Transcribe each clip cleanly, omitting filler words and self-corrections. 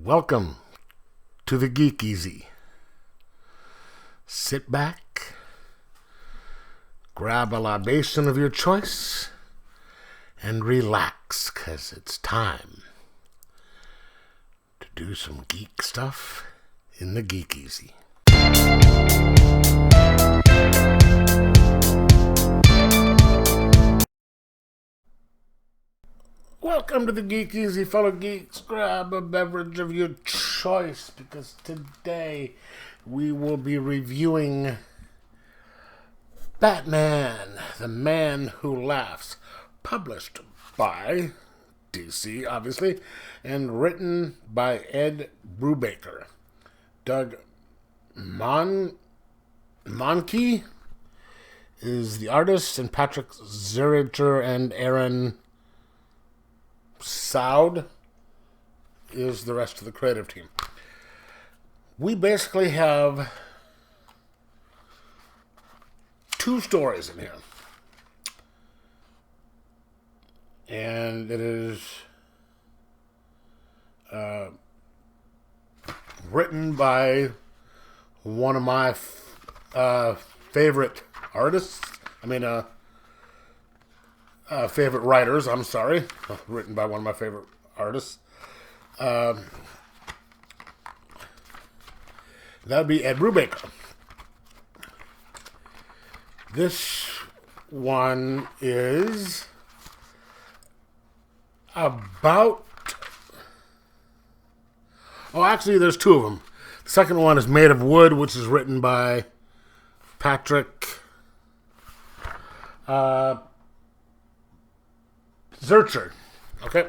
Welcome to the Geek Easy. Sit back, grab a libation of your choice, and relax, 'cause it's time to do some geek stuff in the Geek Easy. Welcome to the Geek Easy, fellow geeks. Grab a beverage of your choice, because today we will be reviewing Batman, the Man Who Laughs, published by DC, obviously, and written by Ed Brubaker. Doug Mahnke is the artist, and Patrick Ziricher and Aaron Soud is the rest of the creative team. We basically have two stories in here. And it is written by one of my favorite artists. Favorite writers, I'm sorry. Written by one of my favorite artists. That would be Ed Brubaker. This one is about... Oh, actually, there's two of them. The second one is Made of Wood, which is written by Patrick Ziricher. Okay?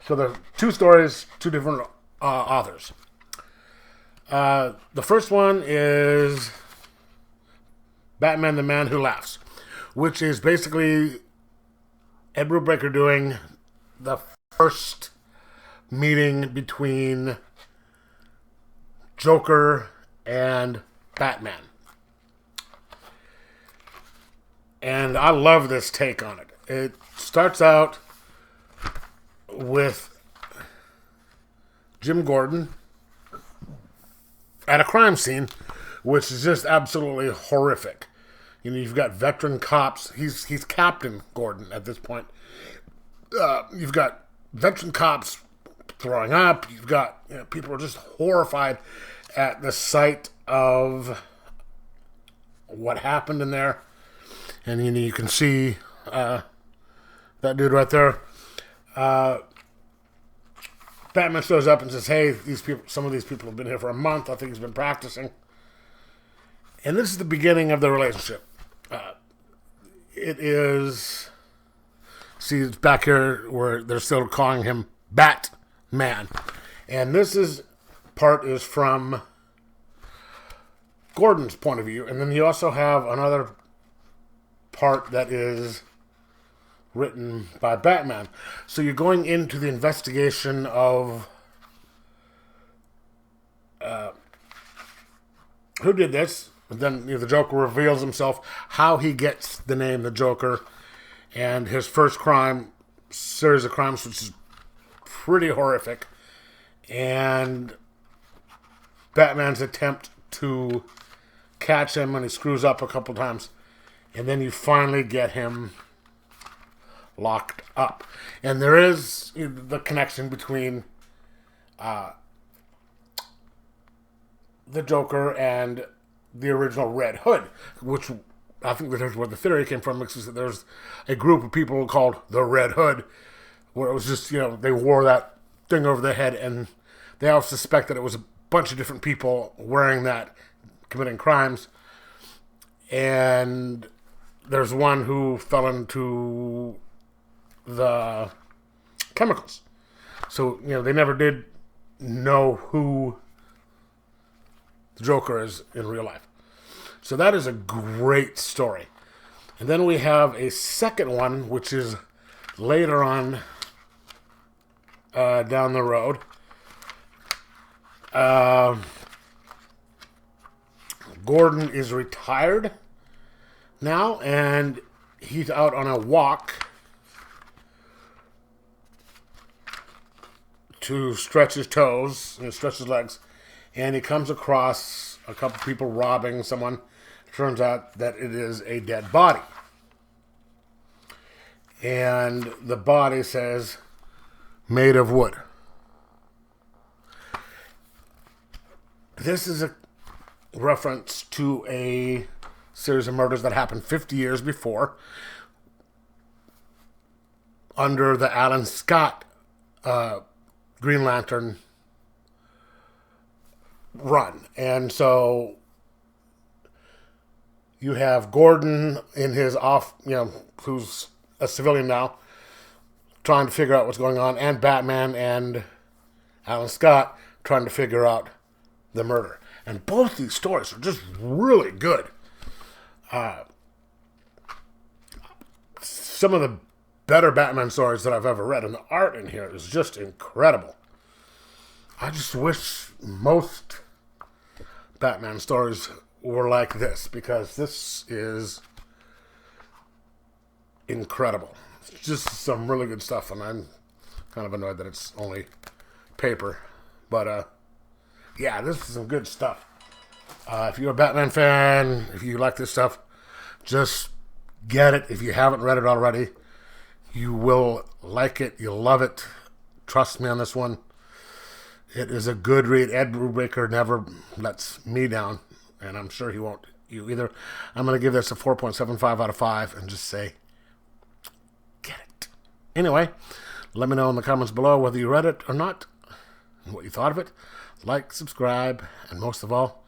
So the two stories, two different authors. The first one is Batman, the Man Who Laughs, which is basically Ed Brubaker doing the first meeting between Joker and Batman. And I love this take on it. It starts out with Jim Gordon at a crime scene, which is just absolutely horrific. You know, you've got veteran cops. He's Captain Gordon at this point. You've got veteran cops throwing up. You've got people are just horrified at the sight of what happened in there. And you can see that dude right there. Batman shows up and says, "Hey, some of these people have been here for a month. I think he's been practicing." And this is the beginning of the relationship. It is... See, it's back here where they're still calling him Batman. And this part is from Gordon's point of view. And then you also have another part that is written by Batman. So you're going into the investigation of who did this. But then the Joker reveals himself, how he gets the name the Joker, and his first series of crimes, which is pretty horrific, and Batman's attempt to catch him when he screws up a couple times, and then you finally get him locked up. And there is the connection between the Joker and the original Red Hood, which I think that's where the theory came from, because there's a group of people called the Red Hood, where it was just, they wore that thing over their head, and they all suspect that it was a bunch of different people wearing that, committing crimes. And there's one who fell into the chemicals. So, they never did know who the Joker is in real life. So that is a great story. And then we have a second one, which is later on down the road. Gordon is retired now, and he's out on a walk to stretch his toes, stretch his legs, and he comes across a couple people robbing someone. Turns out that it is a dead body. And the body says, made of wood. This is a reference to a series of murders that happened 50 years before under the Alan Scott Green Lantern run. And so you have Gordon in his who's a civilian now, trying to figure out what's going on, and Batman and Alan Scott trying to figure out the murder. And both these stories are just really good. Some of the better Batman stories that I've ever read, and the art in here is just incredible. I just wish most Batman stories were like this, because this is incredible. It's just some really good stuff, and I'm kind of annoyed that it's only paper. But, yeah, this is some good stuff. If you're a Batman fan, if you like this stuff, just get it. If you haven't read it already, you will like it. You'll love it. Trust me on this one. It is a good read. Ed Brubaker never lets me down, and I'm sure he won't you either. I'm going to give this a 4.75 out of 5 and just say, get it. Anyway, let me know in the comments below whether you read it or not, and what you thought of it. Like, subscribe, and most of all,